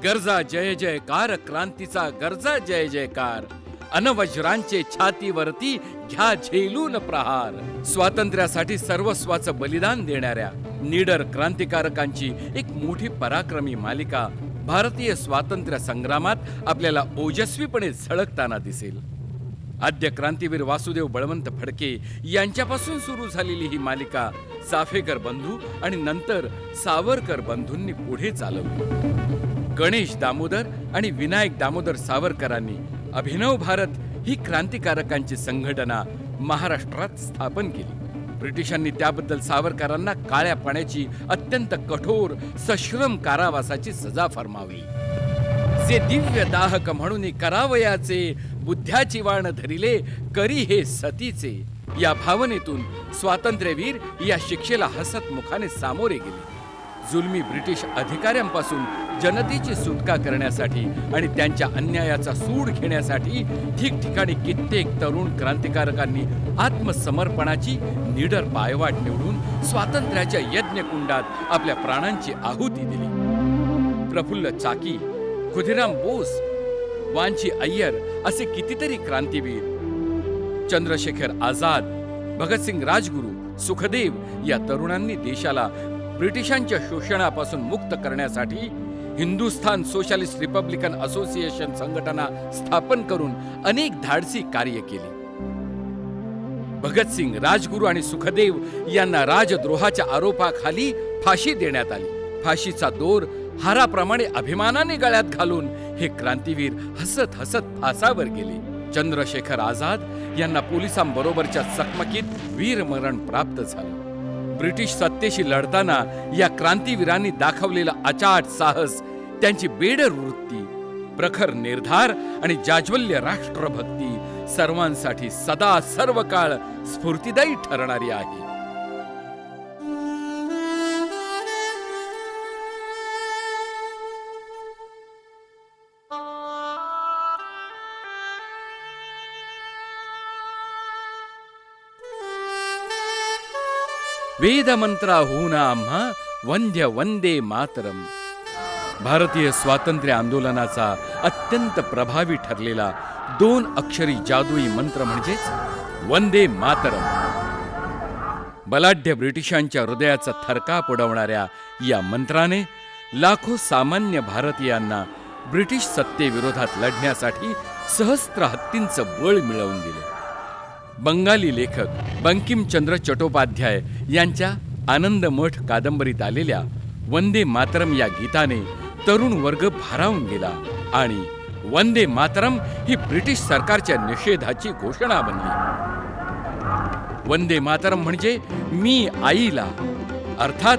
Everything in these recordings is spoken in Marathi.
गरजा जय जयकार, क्रांतीचा गरजा जय जयकार, अनवज्रांचे छातीवरती घ्या झेलून प्रहार. स्वातंत्र्यासाठी सर्वस्वाचं बलिदान देणाऱ्या निडर क्रांतिकारकांची एक मोठी पराक्रमी मालिका भारतीय स्वातंत्र्य संग्रामात आपल्याला ओजस्वीपणे झळकताना दिसेल. आद्य क्रांतीवीर वासुदेव बळवंत फडके यांच्यापासून सुरू झालेली ही मालिका चाफेकर बंधू आणि नंतर सावरकर बंधूंनी पुढे चालवली. गणेश दामोदर आणि विनायक दामोदर सावरकरांनी अभिनव भारत ही क्रांतिकारकांची संघटना महाराष्ट्रात स्थापन केली. ब्रिटिशांनी त्याबद्दल सावरकरांना काळ्या पाण्याची अत्यंत कठोर सश्रम कारावासाची सजा फरमावली. जे दिव्य दाहक म्हणून करावयाचे, बुद्ध्याची वाण धरिले करी हे सतीचे, या भावनेतून स्वातंत्र्यवीर या शिक्षेला हसत मुखाने सामोरे गेले. जुलमी ब्रिटिश अधिकाऱ्यांपासून जनतेची सुटका करण्यासाठी आणि त्यांच्या अन्यायाचा सूड घेण्यासाठी ठिकठिकाणी कित्येक तरुण क्रांतिकारकांनी आत्मसमर्पणाची निडर पायवाट निवडून स्वातंत्र्याच्या यज्ञकुंडात आपल्या प्राणांची आहुती दिली. प्रफुल्ल चाकी, खुदिराम बोस, वांची अय्यर असे कितीतरी क्रांतीवीर, चंद्रशेखर आझाद, भगतसिंग राजगुरू, सुखदेव या तरुणांनी देशाला ब्रिटिशांच्या शोषणापासून मुक्त करण्यासाठी हिंदुस्थान सोशलिस्ट रिपब्लिकन असोसिएशन संघटना स्थापन करून अनेक धाडसी कार्य केली. भगतसिंग, राजगुरू आणि सुखदेव यांना राजद्रोहाच्या आरोपाखाली फाशी देण्यात आली. फाशीचा दोर हाराप्रमाणे अभिमानाने गळ्यात घालून हे क्रांतीवीर हसत हसत फासावर गेले. चंद्रशेखर आझाद यांना पोलिसांबरोबरच्या चकमकीत वीरमरण प्राप्त झालं. ब्रिटिश सत्तेशी लढताना या क्रांतीवीरांनी दाखवलेला अचाट साहस, त्यांची बेडर वृत्ती, प्रखर निर्धार आणि जाज्वल्य राष्ट्रभक्ती सर्वांसाठी सदा सर्व काळ स्फूर्तिदायी ठरणारी आहे. वेदमंत्राहून आम्हा वंद्य वंदे मातरम. भारतीय स्वातंत्र्य आंदोलनाचा अत्यंत प्रभावी ठरलेला 2 अक्षरी जादुई मंत्र म्हणजेच वंदे मातरम. बलाढ्य ब्रिटिशांच्या हृदयाचा थरकाप उडवणाऱ्या या मंत्राने लाखो सामान्य भारतीयांना ब्रिटिश सत्तेविरोधात लढण्यासाठी सहस्त्र हत्तींचं बळ मिळवून दिले. बंगाली लेखक बंकिमचंद्र चट्टोपाध्याय यांच्या आनंदमठ कादंबरीत आलेल्या वंदे मातरम या गीताने तरुण वर्ग भारावून गेला आणि वंदे मातरम ही ब्रिटिश सरकारच्या निषेधाची घोषणा बनली. वंदे मातरम म्हणजे मी आईला अर्थात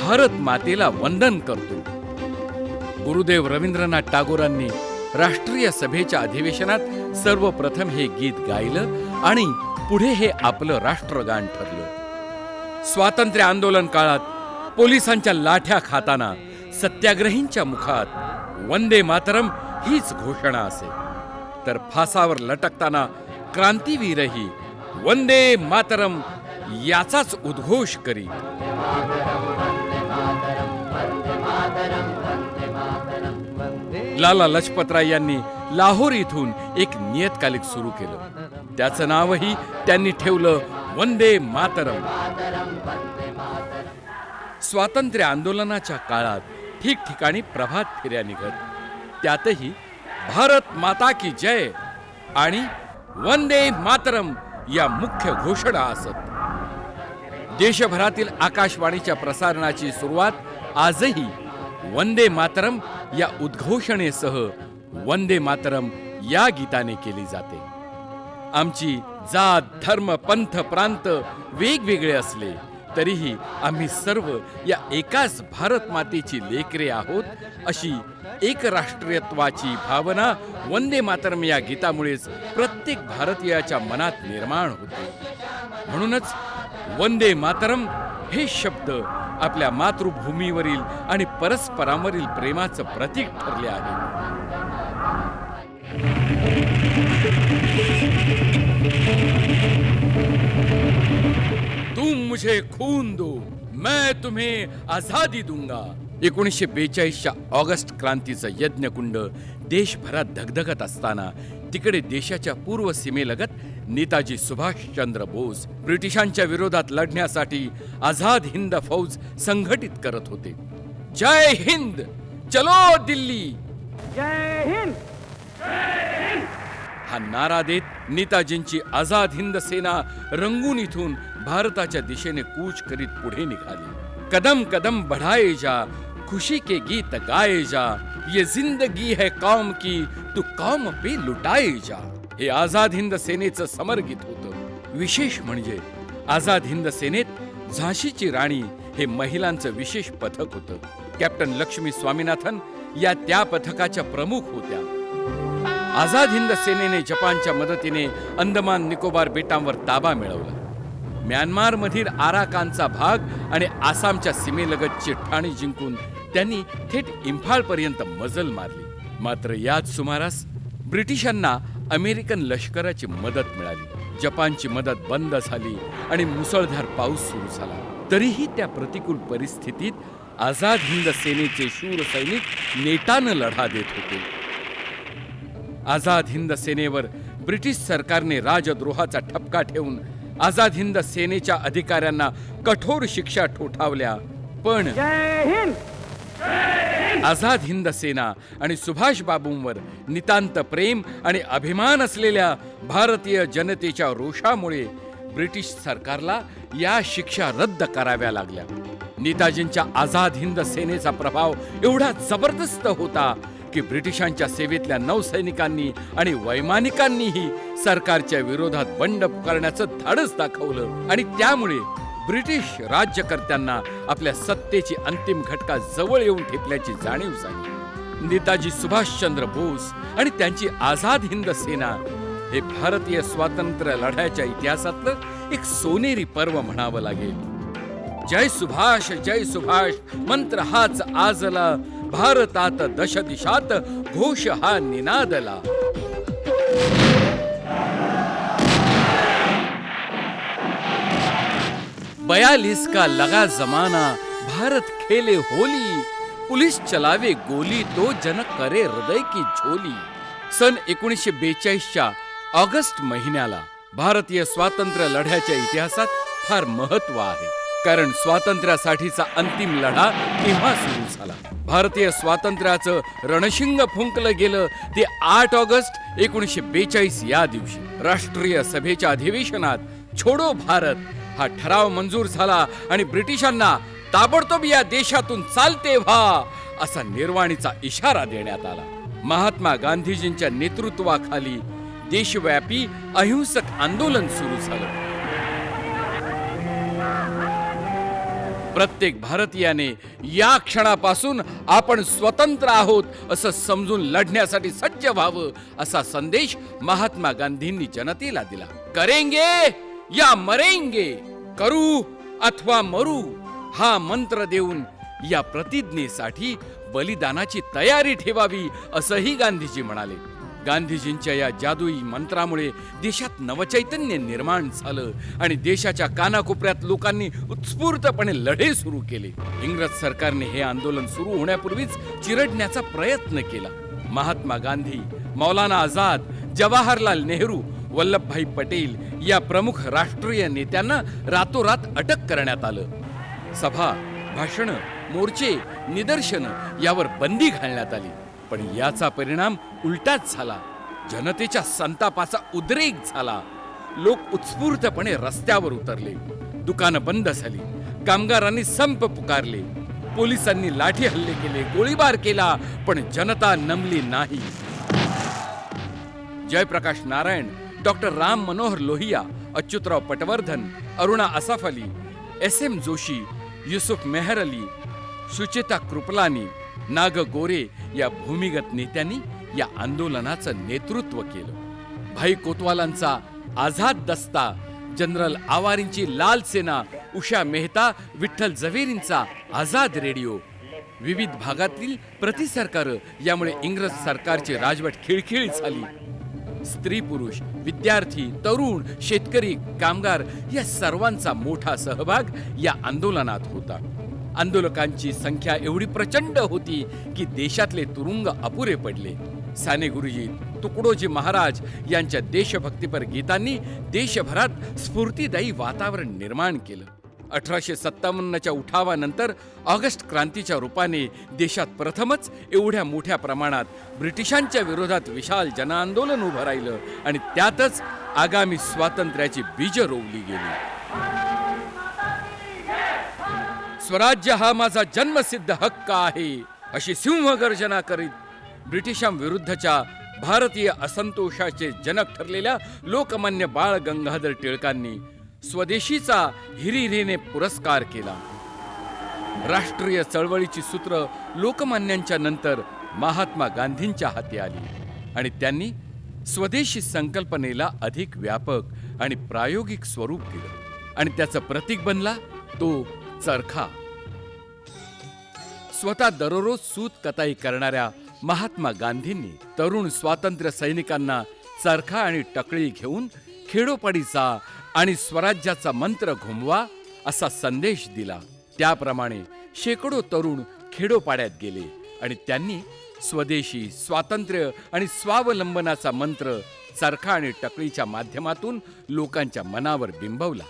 भारत मातेला वंदन करतो. गुरुदेव रवींद्रनाथ टागोरांनी राष्ट्रीय सभेच्या अधिवेशनात सर्वप्रथम हे गीत गायलं आणि पुढे हे आपलं राष्ट्रगान ठरलं. स्वातंत्र्य आंदोलन काळात पोलिसांच्या लाठ्या खाताना सत्याग्रहींच्या मुखात वंदे मातरम हीच घोषणा असे, तर फासावर लटकताना क्रांतीवीरही वंदे मातरम याचाच उद्घोष करी. लाला लजपतराय यांनी लाहोर इथून एक नियतकालिक सुरू केलं. त्याचं नावही त्यांनी ठेवलं वंदे मातरम. स्वातंत्र्य आंदोलनाच्या काळात ठिकठिकाणी प्रभात फेऱ्या निघत, त्यातही भारत माता की जय आणि वंदे मातरम या मुख्य घोषणा असत. देशभरातील आकाशवाणीच्या प्रसारणाची सुरुवात आजही वंदे मातरम या उद्घोषणेसह वंदे मातरम या गीताने केली जाते. आमची जात, धर्म, पंथ, प्रांत वेगवेगळे असले तरीही आम्ही सर्व या एकाच भारत मातेची लेकरे आहोत, अशी एक राष्ट्रीयत्वाची भावना वंदे मातरम या गीतामुळेच प्रत्येक भारतीयाच्या मनात निर्माण होते. म्हणूनच वंदे मातरम हे शब्द आपल्या मातृभूमीवरील आणि परस्परांवरील प्रेमाचं प्रतीक ठरले आहे. तुम मुझे खून दो, मैं तुम्हें आजादी दूंगा. 1942च्या ऑगस्ट क्रांतीचं यज्ञकुंड देशभरात धगधगत असताना तिकडे देशाच्या पूर्व सीमेलगत नेताजी सुभाषचंद्र बोस ब्रिटिशांच्या विरोधात लढण्यासाठी आझाद हिंद फौज संघटित करत होते. जय हिंद, चलो दिल्ली, जय हिंद. हा नारा देत नेताजींची आझाद हिंद सेना रंगून इथून भारताच्या दिशेने कूच करीत पुढे निघाली. कदम कदम बढ़ाए जा, खुशी के गीत गाए जा, ये जिंदगी है कौम की, तू कौम पे लुटाए जा. हे आझाद हिंद सेनेचं समरगीत होतं. विशेष म्हणजे आझाद हिंद सेनेत झाशीची राणी हे महिलांचं विशेष पथक होतं. कॅप्टन लक्ष्मी स्वामीनाथन या त्या पथकाच्या प्रमुख होत्या. आझाद हिंद सेनेने जपानच्या मदतीने अंदमान निकोबार बेटांवर ताबा मिळवला. म्यानमारमधील आराकानचा भाग आणि आसामच्या सीमेलगतची ठाणी जिंकून त्यांनी थेट इम्फाळपर्यंत मजल मारली. मात्र याच सुमारास ब्रिटिशांना अमेरिकन लष्कराची मदत मिळाली. जपानची मदत बंद झाली आणि मुसळधार पाऊस सुरू झाला. तरीही त्या प्रतिकूल परिस्थितीत आझाद हिंद सेनेचे शूर सैनिक नेटानं लढा देत होते. आझाद हिंद सेनेवर ब्रिटिश सरकारने राजद्रोहाचा ठपका ठेवून आझाद हिंद सेनेच्या अधिकाऱ्यांना कठोर शिक्षा ठोठावल्या. पण जय हिंद. आझाद हिंद सेना आणि सुभाष बाबूंवर नितांत प्रेम आणि अभिमान असलेल्या भारतीय जनतेच्या रोषामुळे ब्रिटिश सरकारला या शिक्षा रद्द कराव्या लागल्या. नेताजींच्या आझाद हिंद सेनेचा प्रभाव एवढा जबरदस्त होता की ब्रिटिशांच्या सेवेतल्या नौसैनिकांनी आणि वैमानिकांनीही सरकारच्या विरोधात बंड पुकारण्याचं धाडस दाखवलं आणि त्यामुळे ब्रिटिश राज्यकर्त्यांना आपल्या सत्तेची अंतिम घटका जवळ येऊन ठेपल्याची जाणीव झाली. नेताजी सुभाषचंद्र बोस आणि त्यांची आझाद हिंद सेना हे भारतीय स्वातंत्र्य लढ्याच्या इतिहासातलं एक सोनेरी पर्व म्हणावं लागेल. जय सुभाष मंत्र हाच आजला, भारतात दश दिशात घोष हा निनादला. बयालीस का लगा जमाना, भारत खेले होली, पुलिस चलावे गोली तो जन करे हृदय की झोली. सन 1942च्या ऑगस्ट महिन्याला भारतीय स्वातंत्र्य लढ्याच्या इतिहासात फार महत्व आहे. कारण स्वातंत्र्यासाठीचा अंतिम लढा तेव्हा सुरू झाला. भारतीय स्वातंत्र्याचं रणशिंग फुंकलं गेलं ते 8 ऑगस्ट 1942 या दिवशी. राष्ट्रीय सभेच्या अधिवेशनात छोडो भारत हा ठराव मंजूर झाला आणि ब्रिटिशांना ताबडतोब या देशातून चालते व्हा असा निर्वाणीचा इशारा देण्यात आला. महात्मा गांधीजींच्या नेतृत्वाखाली देशव्यापी अहिंसक आंदोलन सुरू झालं. प्रत्येक भारतीयाने या क्षणापासून आपण स्वतंत्र आहोत असं समजून लढण्यासाठी सज्ज व्हावं असा संदेश महात्मा गांधींनी जनतेला दिला. करेंगे या मरेंगे, करू अथवा मरू हा मंत्र देऊन या प्रतिज्ञेसाठी बलिदानाची तयारी ठेवावी असंही गांधीजी म्हणाले. गांधीजींच्या या जादुई मंत्रामुळे देशात नवचैतन्य निर्माण झालं आणि देशाच्या कानाकोपऱ्यात लोकांनी उत्स्फूर्तपणे लढे सुरू केले. इंग्रज सरकारने हे आंदोलन सुरू होण्यापूर्वीच चिरडण्याचा प्रयत्न केला. महात्मा गांधी, मौलाना आझाद, जवाहरलाल नेहरू, वल्लभभाई पटेल या प्रमुख राष्ट्रीय नेत्यांना रातोरात अटक करण्यात आलं. सभा, भाषणं, मोर्चे, निदर्शनं यावर बंदी घालण्यात आली. पण याचा परिणाम उलटाच झाला. जनतेच्या संतापाचा उद्रेक झाला. लोक उत्स्फूर्तपणे रस्त्यावर उतरले. दुकानं बंद झाली. कामगारांनी संप पुकारले. पोलिसांनी लाठी हल्ले केले, गोळीबार केला, पण जनता नमली नाही. जयप्रकाश नारायण, डॉक्टर राम मनोहर लोहिया, अच्युतराव पटवर्धन, अरुणा असफ अली, SM जोशी, युसुफ मेहर अली, सुचेता कृपलानी, नाग गोरे या भूमिगत नेत्यांनी या आंदोलनाचं नेतृत्व केलं. भाई कोतवालांचा आझाद दस्ता, जनरल आवारींची लाल सेना, उषा मेहता, विठ्ठल झवेरींचा आझाद रेडिओ, विविध भागातील प्रतिसरकार यामुळे इंग्रज सरकारची राजवट खिळखिळीत झाली. स्त्री पुरुष, विद्यार्थी, तरुण, शेतकरी, कामगार या सर्वांचा मोठा सहभाग या आंदोलनात होता. आंदोलकांची संख्या एवढी प्रचंड होती की देशातले तुरुंग अपुरे पडले. साने गुरुजी, तुकडोजी महाराज यांच्या देशभक्तीपर गीतांनी देशभरात स्फूर्तिदायी वातावरण निर्माण केलं. 1857च्या उठावानंतर ऑगस्ट क्रांतीच्या रूपाने देशात प्रथमच एवढ्या मोठ्या प्रमाणात ब्रिटिशांच्या विरोधात विशाल जनआंदोलन उभं राहिलं आणि त्यातच आगामी स्वातंत्र्याची बीज रोवली गेली. स्वराज्य हा माझा जन्मसिद्ध हक्क आहे अशी सिंहगर्जना करीत ब्रिटिशांविरुद्धच्या भारतीय असंतोषाचे जनक ठरलेल्या लोकमान्य बाळ गंगाधर टिळकांनी स्वदेशीचा हिरिरीने पुरस्कार केला. राष्ट्रीय चळवळीची सूत्र लोकमान्यांच्या नंतर महात्मा गांधींच्या हाती आली आणि त्यांनी स्वदेशी संकल्पनेला अधिक व्यापक आणि प्रायोगिक स्वरूप दिलं आणि त्याचं प्रतीक बनला तो चरखा. स्वतः दररोज सूत कताई करणाऱ्या महात्मा गांधींनी तरुण स्वातंत्र्य सैनिकांना चरखा आणि टकळी घेऊन खेडोपाडीचा आणि स्वराज्याचा मंत्र घुमवा असा संदेश दिला. त्याप्रमाणे शेकडो तरुण खेडोपाड्यात गेले आणि त्यांनी स्वदेशी, स्वातंत्र्य आणि स्वावलंबनाचा मंत्र चरखा आणि टकळीच्या माध्यमातून लोकांच्या मनावर बिंबवला.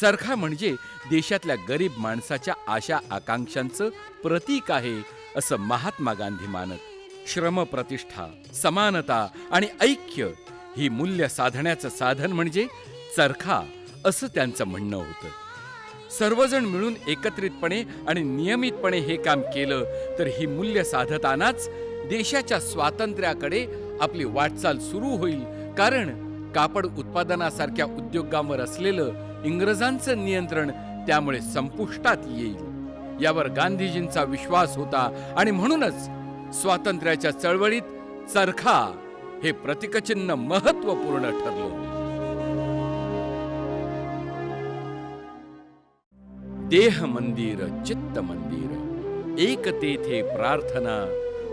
चरखा म्हणजे देशातल्या गरीब माणसाच्या आशा आकांक्षांचं प्रतीक आहे असं महात्मा गांधी मानत. श्रमप्रतिष्ठा, समानता आणि ऐक्य ही मूल्य साधण्याचं साधन म्हणजे चरखा असं त्यांचं म्हणणं होतं. सर्वजण मिळून एकत्रितपणे आणि नियमितपणे हे काम केलं तर ही मूल्य साधतानाच देशाच्या स्वातंत्र्याकडे आपली वाटचाल सुरू होईल. कारण कापड उत्पादनासारख्या उद्योगांवर असलेलं इंग्रजांचं नियंत्रण त्यामुळे संपुष्टात येईल यावर गांधीजींचा विश्वास होता आणि म्हणूनच स्वातंत्र्याच्या चळवळीत चरखा हे प्रतीकचिन्ह महत्वपूर्ण ठरलं. देह मंदिर, चित्त मंदिर, एक तेथे प्रार्थना,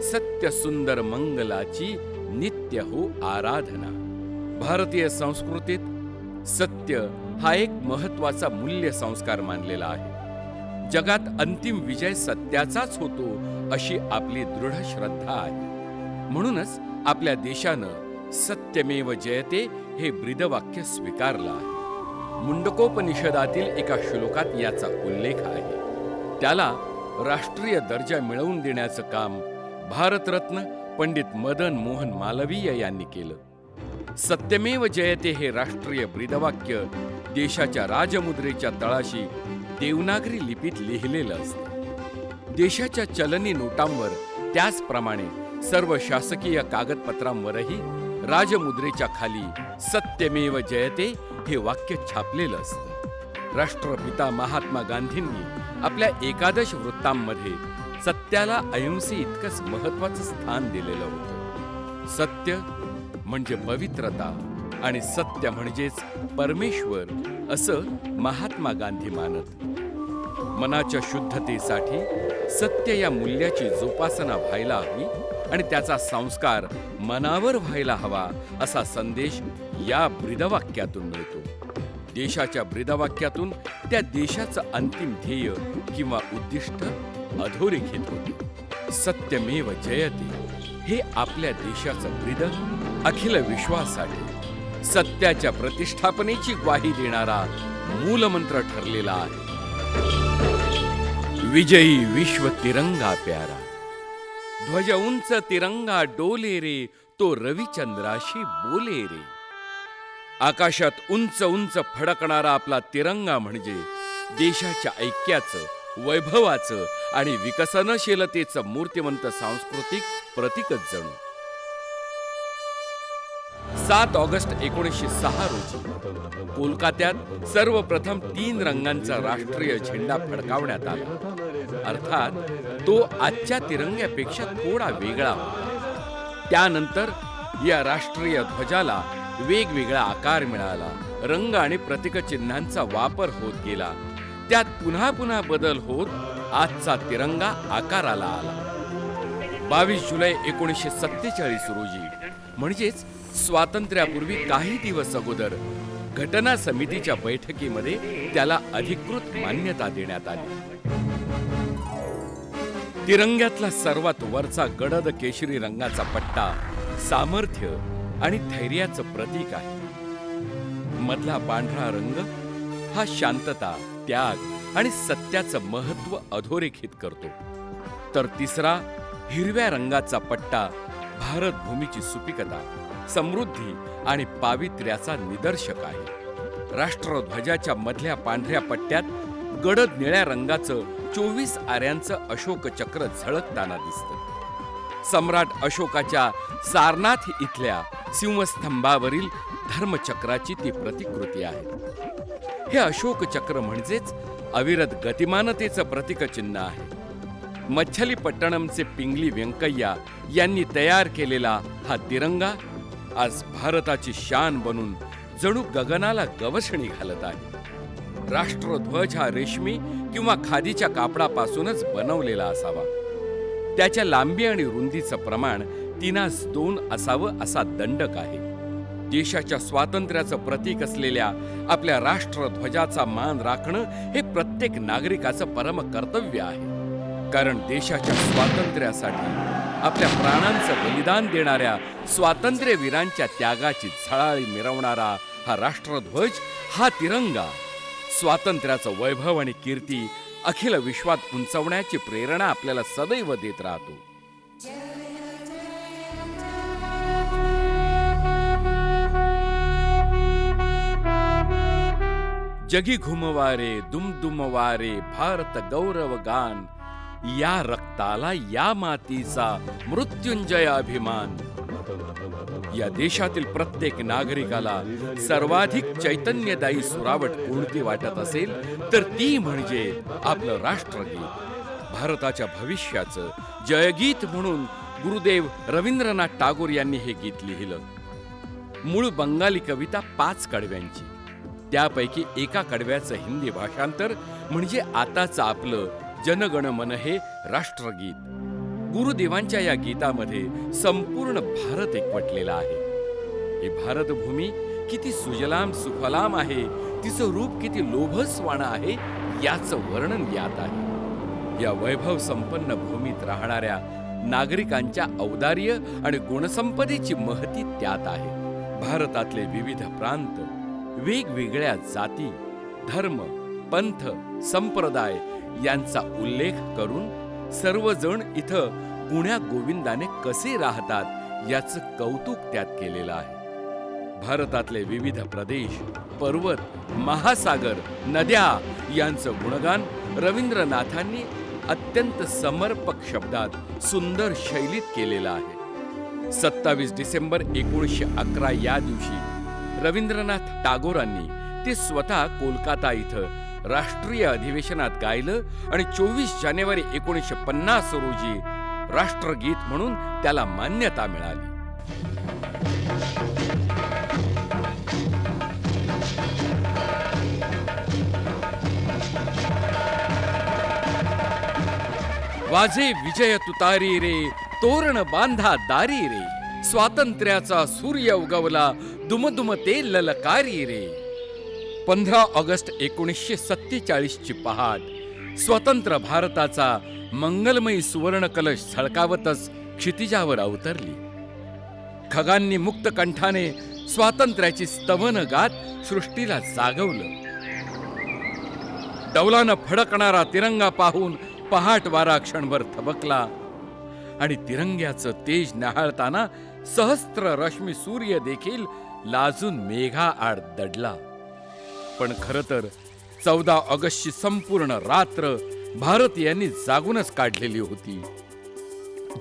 सत्य सुंदर मंगलाची नित्य हो आराधना. भारतीय संस्कृतीत सत्य हा एक महत्वाचा मूल्य संस्कार मानलेला आहे. जगात अंतिम विजय सत्याचाच होतो अशी आपली दृढ श्रद्धा आहे. म्हणूनच आपल्या देशानं सत्यमेव जयते हे ब्रीदवाक्य स्वीकारलं आहे. मुंडकोपनिषदातील एका श्लोकात याचा उल्लेख आहे. त्याला राष्ट्रीय दर्जा मिळवून देण्याचं काम भारतरत्न पंडित मदन मोहन मालवीय यांनी केलं. सत्यमेव जयते हे राष्ट्रीय ब्रीदवाक्य देशाच्या राजमुद्रेच्या तळाशी देवनागरी लिपीत लिहिलेलं असतं. देशाच्या चलनी नोटांवर त्याचप्रमाणे सर्व शासकीय कागदपत्रांवरही राजमुद्रेच्या खाली सत्यमेव जयते हे वाक्य छापलेलं असतं. राष्ट्रपिता महात्मा गांधींनी आपल्या एकादश वृत्तांमध्ये सत्याला अहिंसे इतकंच महत्वाचं स्थान दिलेलं होतं. सत्य म्हणजे पवित्रता आणि सत्य म्हणजेच परमेश्वर असं महात्मा गांधी मानत. मनाच्या शुद्धतेसाठी सत्य या मूल्याची जोपासना व्हायला हवी आणि त्याचा संस्कार मनावर व्हायला हवा असा संदेश या ब्रीदवाक्यातून मिळतो. देशाच्या ब्रीदवाक्यातून त्या देशाचं अंतिम ध्येय किंवा उद्दिष्ट अधोरेखित होते. सत्यमेव जयते हे आपल्या देशाचं ब्रीद अखिल विश्वासाठी सत्याच्या प्रतिष्ठापनेची ग्वाही देणारा मूलमंत्र ठरलेला आहे. विजयी विश्व तिरंगा प्यारा, ध्वज उंच तिरंगा डोले रे, तो रविचंद्राशी बोले रे. आकाशात उंच उंच फडकणारा आपला तिरंगा म्हणजे देशाच्या ऐक्याचं, वैभवाचं आणि विकसनशीलतेचं मूर्तिमंत सांस्कृतिक प्रतीकच जणू. 7 ऑगस्ट 1906 रोजी कोलकात्यात सर्वप्रथम 3 रंगांचा राष्ट्रीय झेंडा फडकावण्यात आला. अर्थात तो आजच्या तिरंग्यापेक्षा थोडा वेगळा होता. त्यानंतर या राष्ट्रीय ध्वजाला वेगवेगळा आकार मिळाला. रंग आणि प्रतीकचिन्हांचा वापर होत गेला. त्यात पुन्हा पुन्हा बदल होत आजचा तिरंगा आकाराला आला. 22 जुलै 1947 रोजी म्हणजेच स्वातंत्र्यापूर्वी काही दिवस अगोदर घटना समितीच्या बैठकीमध्ये त्याला अधिकृत मान्यता देण्यात आली. तिरंग्यातला सर्वात वरचा गडद केशरी रंगाचा पट्टा सामर्थ्य आणि धैर्याचं प्रतीक आहे. मधला पांढरा रंग हा शांतता, त्याग आणि सत्याचं महत्व अधोरेखित करतो. तर तिसरा हिरव्या रंगाचा पट्टा भारत भूमीची सुपिकता, समृद्धी आणि पावित्र्याचा निदर्शक आहे. राष्ट्रध्वजाच्या मधल्या पांढऱ्या पट्ट्यात गडद निळ्या रंगाचं 24 आऱ्यांचं अशोक चक्र झळकताना दिसतं. सम्राट अशोकाच्या सारनाथ इथल्या सिंहस्तंभावरील धर्मचक्राची ती प्रतिकृती आहे. हे अशोक चक्र म्हणजेच अविरत गतिमानतेचं प्रतीकचिन्ह आहे. मच्छलीपट्टणमचे पिंगली व्यंकय्या यांनी तयार केलेला हा तिरंगा आज भारताची शान बनून जणू गगनाला गवसणी घालत आहे. राष्ट्रध्वज हा रेशमी किंवा खादीच्या कापडापासूनच बनवलेला असावा. त्याच्या लांबी आणि रुंदीचं प्रमाण 3:2 असावं असा दंडक आहे. देशाच्या स्वातंत्र्याचं प्रतीक असलेल्या आपल्या राष्ट्रध्वजाचा मान राखणं हे प्रत्येक नागरिकाचं परम कर्तव्य आहे. कारण देशाच्या स्वातंत्र्यासाठी आपल्या प्राणांचं बलिदान देणाऱ्या स्वातंत्र्यवीरांच्या त्यागाची झळाळी मिरवणारा हा राष्ट्रध्वज, हा तिरंगा स्वातंत्र्याचं वैभव आणि कीर्ती अखिल विश्वात उंचवण्याची प्रेरणा आपल्याला सदैव देत राहतो. जगी घुमवारे दुमदुमवारे भारत गौरव गान, या रक्ताला या मातीचा मृत्युंजय अभिमान. या देशातील प्रत्येक नागरिकाला सर्वाधिक चैतन्यदायी सुरावट कोणती वाटत असेल तर ती म्हणजे आपलं राष्ट्रगीत. भारताच्या भविष्याचं जयगीत म्हणून गुरुदेव रवींद्रनाथ टागोर यांनी हे गीत लिहिलं. मूळ बंगाली कविता 5 कडव्यांची. त्यापैकी एका कडव्याचं हिंदी भाषांतर म्हणजे आताचं आपलं जनगण मन हे राष्ट्रगीत. गुरुदेवांच्या या गीतामध्ये संपूर्ण भारत एकवटलेला आहे. ही भारतभूमी किती सुजलाम सुफलाम आहे, तिचं रूप किती लोभसवाणं आहे याचं वर्णन यात आहे. या वैभव संपन्न भूमीत राहणाऱ्या नागरिकांच्या औदार्य आणि गुणसंपदेची महती त्यात आहे. भारतातले विविध प्रांत, वेगवेगळ्या जाती, धर्म, पंथ, संप्रदाय यांचा उल्लेख करून सर्वजण इथं गुण्या गोविंदाने कसे राहतात याचं कौतुक त्यात केलेलं आहे. भारतातले विविध प्रदेश, पर्वत, महासागर, नद्या यांचं गुणगान रवींद्रनाथांनी अत्यंत समर्पक शब्दात सुंदर शैलीत केलेलं आहे. 27 डिसेंबर 1911 या दिवशी रवींद्रनाथ टागोरांनी ते स्वतः कोलकाता इथं राष्ट्रीय अधिवेशनात गायलं आणि 24 जानेवारी 1950 रोजी राष्ट्रगीत म्हणून त्याला मान्यता मिळाली. वाजे विजय तुतारी रे, तोरण बांधा दारी रे, स्वातंत्र्याचा सूर्य उगवला, दुमदुमते ललकारी रे. 15 ऑगस्ट 1947 ची पहाट स्वतंत्र भारताचा मंगलमयी सुवर्ण कलश झळकावतच क्षितिजावर अवतरली. खगांनी मुक्त कंठाने स्वातंत्र्याची स्तवन गात सृष्टीला जागवलं. डौलानं फडकणारा तिरंगा पाहून पहाट वारा क्षणभर थबकला आणि तिरंग्याचं तेज न्याहाळताना सहस्त्र रश्मी सूर्य देखील लाजून मेघाआड दडला. पण खरं तर 14 ऑगस्टची संपूर्ण रात्र भारतीयांनी जागूनच काढलेली होती.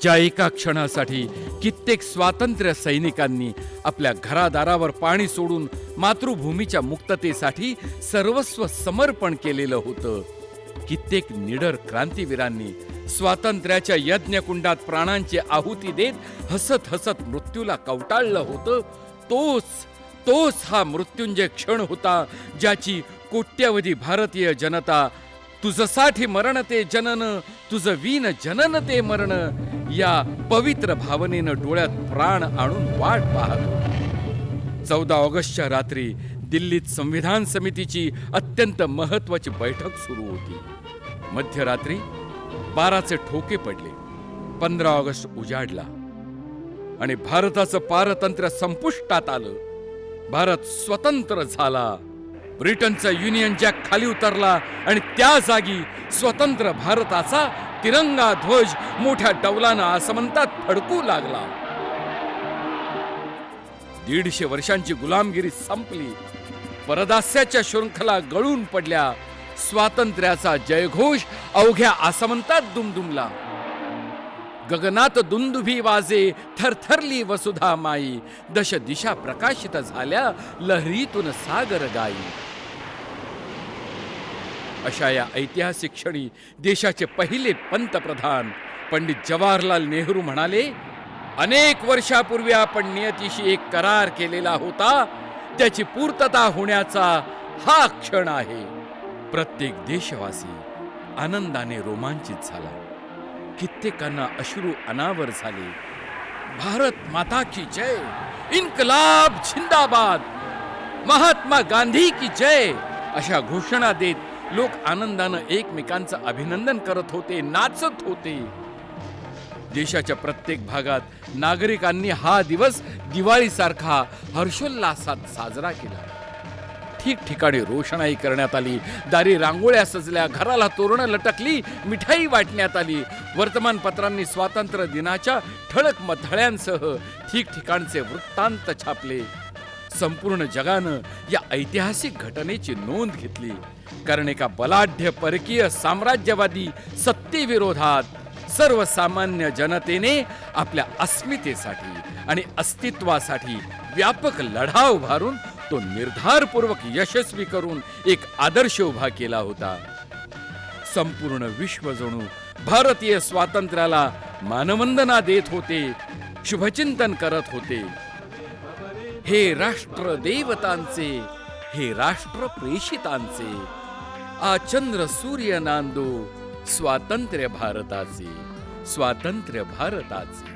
ज्या एका क्षणासाठी कित्येक स्वातंत्र्य सैनिकांनी आपल्या घरादारावर पाणी सोडून मातृभूमीच्या मुक्ततेसाठी सर्वस्व समर्पण केलेलं होतं, कित्येक निडर क्रांतीवीरांनी स्वातंत्र्याच्या यज्ञकुंडात प्राणांची आहुती देत हसत हसत मृत्यूला कवटाळलं होतं, तोच हा मृत्युंजय क्षण होता ज्याची कोट्यवधी भारतीय जनता तुझसाठी मरण ते जनन, तुझं वीन जनन ते मरण या पवित्र भावनेनं डोळ्यात प्राण आणून वाट पाहत होती. 14 ऑगस्टच्या रात्री दिल्लीत संविधान समितीची अत्यंत महत्वाची बैठक सुरू होती. मध्यरात्री 12चे ठोके पडले. 15 ऑगस्ट उजाडला आणि भारताचं पारतंत्र्य संपुष्टात आलं. भारत स्वतंत्र झाला. ब्रिटनचा युनियन जॅक खाली उतरला आणि त्या जागी स्वतंत्र भारताचा तिरंगा ध्वज मोठ्या डौलानं आसमंतात फडकू लागला. 150 वर्षांची गुलामगिरी संपली. परदास्याच्या शृंखला गळून पडल्या. स्वातंत्र्याचा जयघोष अवघ्या आसमंतात दुमदुमला. गगनात दुंदुभी वाजे, थरथरली वसुधा माई. दश दिशा प्रकाशित झाल्या, लहरीतून सागर गाई. अशा या ऐतिहासिक क्षणी देशाचे पहिले पंतप्रधान पंडित जवाहरलाल नेहरू म्हणाले, अनेक वर्षापूर्वी आपण नियतीशी एक करार केलेला होता, त्याची पूर्तता होण्याचा हा क्षण आहे. प्रत्येक देशवासी आनंदाने रोमांचित झाला. कित्येकांना अश्रू अनावर झाले. भारत माता की जय, इन्कलाब जिंदाबाद, महात्मा गांधी की जय अशा घोषणा देत लोक आनंदानं एकमेकांचं अभिनंदन करत होते, नाचत होते. देशाच्या प्रत्येक भागात नागरिकांनी हा दिवस दिवाळीसारखा हर्षोल्लासात साजरा केला. ठिकठिकाणी रोषणाई करण्यात आली. दारी रांगोळ्या सजल्या, घराला तोरणं लटकली, मिठाई वाटण्यात आली. वर्तमानपत्रांनी स्वातंत्र्य दिनाच्या ठळक मथळ्यांसह ठिकठिकाणचे वृत्तांत छापले. संपूर्ण जगानं या ऐतिहासिक घटनेची नोंद घेतली. कारण एका बलाढ्य परकीय साम्राज्यवादी सत्तेविरोधात सर्वसामान्य जनतेने आपल्या अस्मितेसाठी आणि अस्तित्वासाठी व्यापक लढा उभारून तो निर्धारपूर्वक यशस्वी करून एक आदर्श उभा केला होता. संपूर्ण विश्व जणू भारतीय स्वातंत्र्याला मानवंदना देत होते, शुभचिंतन करत होते. हे राष्ट्र देवतांचे, हे राष्ट्र प्रेषितांचे, आ चंद्र सूर्य नांदो स्वातंत्र्य भारताचे, स्वातंत्र्य भारताचे.